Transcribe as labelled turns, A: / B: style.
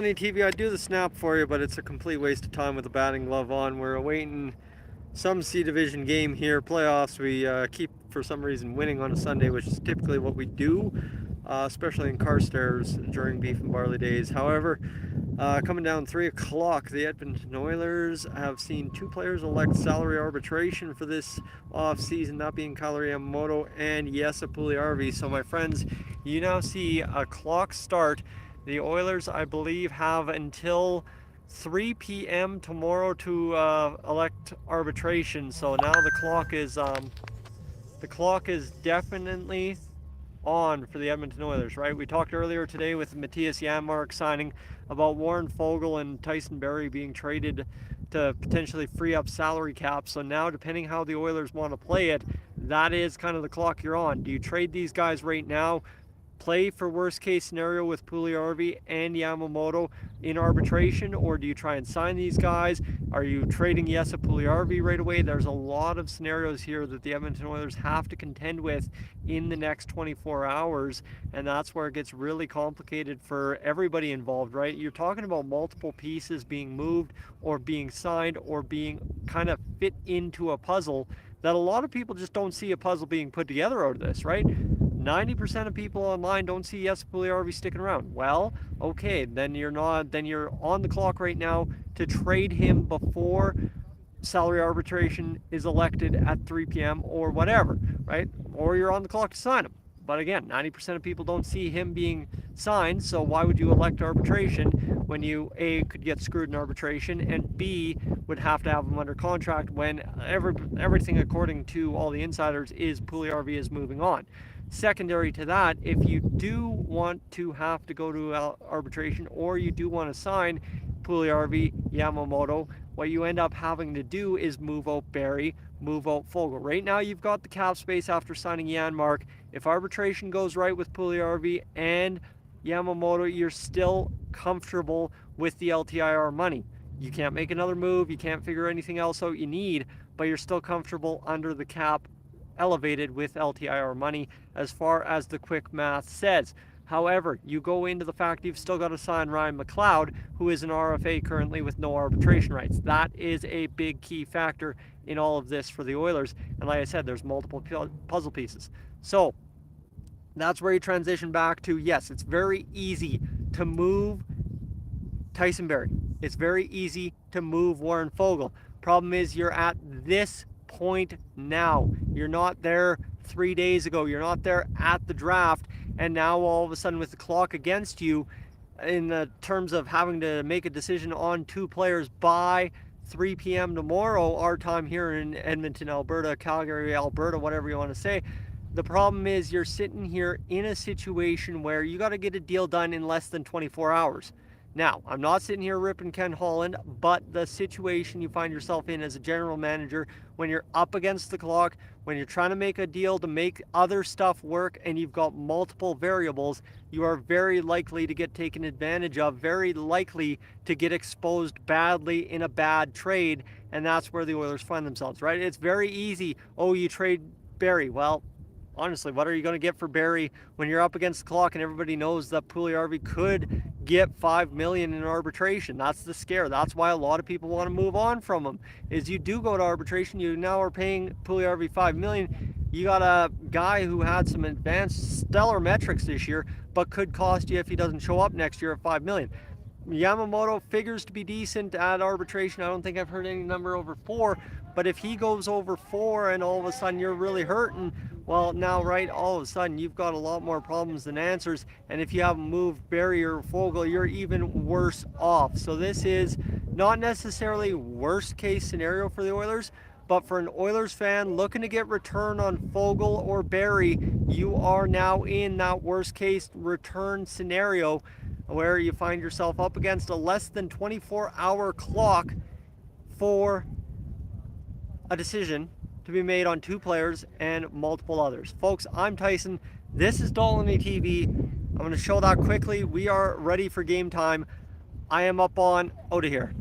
A: TV, I'd do the snap for you, but it's a complete waste of time with the batting glove on. We're awaiting some C Division game here, playoffs. We keep, for some reason, winning on a Sunday, which is typically what we do, especially in Carstairs during beef and barley days. However, coming down 3 o'clock, the Edmonton Oilers have seen two players elect salary arbitration for this off-season, that being Kailer Yamamoto and Puljujarvi. So, my friends, you now see a clock start. The Oilers, I believe, have until 3 p.m. tomorrow to elect arbitration. So now the clock is definitely on for the Edmonton Oilers, right? We talked earlier today with Matthias Janmark signing about Warren Foegele and Tyson Barrie being traded to potentially free up salary cap. So now, depending how the Oilers want to play it, that is kind of the clock you're on. Do you trade these guys right now, play for worst case scenario with Puljujarvi and Yamamoto in arbitration, or do you try and sign these guys? Are you trading Puljujarvi right away? There's a lot of scenarios here that the Edmonton Oilers have to contend with in the next 24 hours, and that's where it gets really complicated for everybody involved, right? You're talking about multiple pieces being moved or being signed or being kind of fit into a puzzle that a lot of people just don't see a puzzle being put together out of this, right? 90% of people online don't see Puljujarvi sticking around. Well, okay, then you're on the clock right now to trade him before salary arbitration is elected at 3 p.m. or whatever, right? Or you're on the clock to sign him. But again, 90% of people don't see him being signed, so why would you elect arbitration when you, A, could get screwed in arbitration, and B, would have to have him under contract when everything, according to all the insiders, is Puljujarvi is moving on. Secondary to that, if you do want to have to go to arbitration or you do want to sign Puljujarvi, Yamamoto, what you end up having to do is move out Barrie, move out Foegele. Right now, you've got the cap space after signing Janmark. If arbitration goes right with Puljujarvi and Yamamoto, you're still comfortable with the LTIR money. You can't make another move. You can't figure anything else out you need, but you're still comfortable under the cap elevated with LTIR money as far as the quick math says. However, you go into the fact you've still got to sign Ryan McLeod, who is an RFA currently with no arbitration rights. That is a big key factor in all of this for the Oilers. And like I said, there's multiple puzzle pieces. So that's where you transition back to, yes, it's very easy to move Tyson Barrie. It's very easy to move Warren Foegele. Problem is, you're at this point now. You're not there 3 days ago. You're not there at the draft, and now all of a sudden, with the clock against you in the terms of having to make a decision on two players by 3 p.m. tomorrow, our time here in Edmonton, Alberta, Calgary, Alberta, whatever you want to say. The problem is, you're sitting here in a situation where you got to get a deal done in less than 24 hours. Now, I'm not sitting here ripping Ken Holland, but the situation you find yourself in as a general manager when you're up against the clock, when you're trying to make a deal to make other stuff work and you've got multiple variables, you are very likely to get taken advantage of, very likely to get exposed badly in a bad trade, and that's where the Oilers find themselves, right? It's very easy. Oh, you trade Barrie. Well, honestly, what are you going to get for Barrie when you're up against the clock and everybody knows that Puljujarvi could get $5 million in arbitration? That's the scare. That's why a lot of people want to move on from him. Is you do go to arbitration, you now are paying Puljujarvi $5 million. You got a guy who had some advanced stellar metrics this year, but could cost you if he doesn't show up next year at $5 million. Yamamoto figures to be decent at arbitration. I don't think I've heard any number over 4, but if he goes over 4 and all of a sudden you're really hurting, well, now, right, all of a sudden you've got a lot more problems than answers, and if you haven't moved Barrie or Foegele, you're even worse off. So this is not necessarily worst case scenario for the Oilers, but for an Oilers fan looking to get return on Foegele or Barrie, you are now in that worst case return scenario where you find yourself up against a less than 24-hour clock for a decision to be made on two players and multiple others. Folks, I'm Tyson. This is Dolly TV. I'm going to show that quickly. We are ready for game time. I am up on out of here.